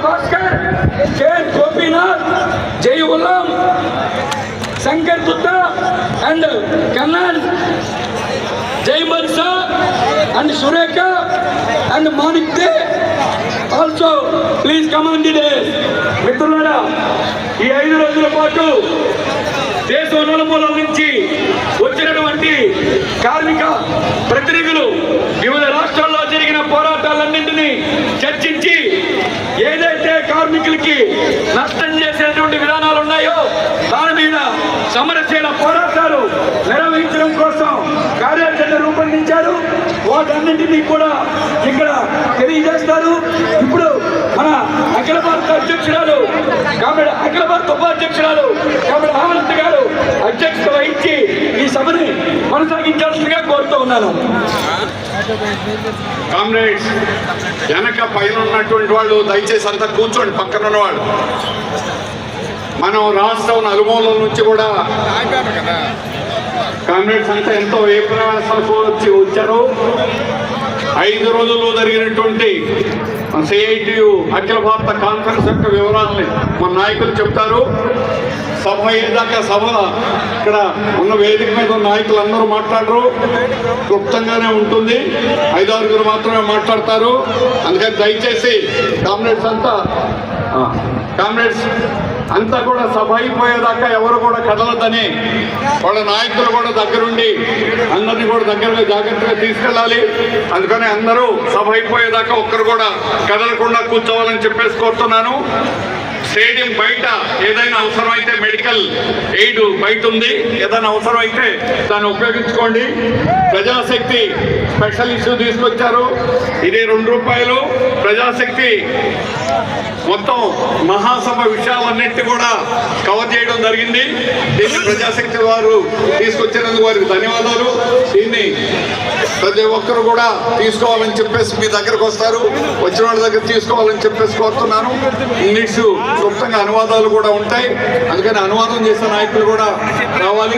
Bhaskar, KN Gopinath, జై ఉల్లాం, Shankar Dutta and Kannan, జై బర్సా and Surekha and Manik they also please come on the days. మిత్రులారా, ఈ 5 రోజుల పాటు దేశం నలుమూలల నుంచి వచ్చినటువంటి కార్మిక ప్రతినిధులు వివిధ రాష్ట్రాల్లో జరిగిన పోరాటాలన్నింటినీ చర్చించి ఏదైతే కార్మికులకి నష్టం చేసేటువంటి విధానాలు ఉన్నాయో దాని మీద సమరశీల పోరాటాలు నిర్వహించడం కోసం కార్యాచరణ రూపొందించారు. వాటన్నింటినీ కూడా ఇక్కడ తెలియజేస్తారు. ఇప్పుడు మన అఖిల భారత అధ్యక్షురాలు అఖిల భారత ఉపాధ్యక్షురాలు కాబట్టి ఆనంద్ గారు అధ్యక్షత వహించి ఈ సభని కొనసాగించాల్సిందిగా కోరుతూ ఉన్నాను. కామ్రేడ్స్, వెనక పైన ఉన్నటువంటి వాళ్ళు దయచేసి అంతా కూర్చోండి. పక్కన ఉన్నవాళ్ళు మనం రాష్ట్రం నలుమూలల నుంచి కూడా కామ్రేడ్స్ అంతా ఎంతో ఏ ప్రయాసాలకు వచ్చారు. 5 రోజుల్లో జరిగినటువంటి సిఐటియు అఖిల భారత కాన్ఫరెన్స్ యొక్క వివరాలని మన నాయకులు చెప్తారు. సభ అయ్యేదాకా సభ ఇక్కడ ఉన్న వేదిక మీద ఉన్న నాయకులు అందరూ మాట్లాడరు, క్లుప్తంగానే ఉంటుంది. 5-6 మాత్రమే మాట్లాడతారు. అందుకని దయచేసి కామ్రేడ్స్ అంతా కూడా సభ అయిపోయేదాకా ఎవరు కూడా కదలదని వాళ్ళ నాయకులు కూడా దగ్గరుండి అందరినీ కూడా దగ్గరగా జాగ్రత్తగా తీసుకెళ్ళాలి. అందుకని అందరూ సభ అయిపోయేదాకా ఒక్కరు కూడా కదలకుండా కూర్చోవాలని చెప్పేసి కోరుతున్నాను. స్టేడియం బయట ఏదైనా అవసరమైతే మెడికల్ ఎయిడ్ బయట ఉంది, ఏదైనా అవసరం అయితే దాన్ని ఉపయోగించుకోండి. ప్రజాశక్తి స్పెషల్ ఇష్యూ తీసుకొచ్చారు. ఇది ₹2. ప్రజాశక్తి మొత్తం మహాసభ విషయాలన్నింటినీ కూడా కవర్ చేయడం జరిగింది. దీన్ని ప్రజాశక్తి వారు తీసుకొచ్చినందుకు వారికి ధన్యవాదాలు. దీన్ని ప్రతి ఒక్కరు కూడా తీసుకోవాలని చెప్పేసి మీ దగ్గరకు వస్తారు, వచ్చిన వాళ్ళ దగ్గర తీసుకోవాలని చెప్పేసి కోరుతున్నాను. ఇంగ్లీషు క్లుప్తంగా అనువాదాలు కూడా ఉంటాయి, అందుకని అనువాదం చేసే నాయకులు కూడా రావాలి.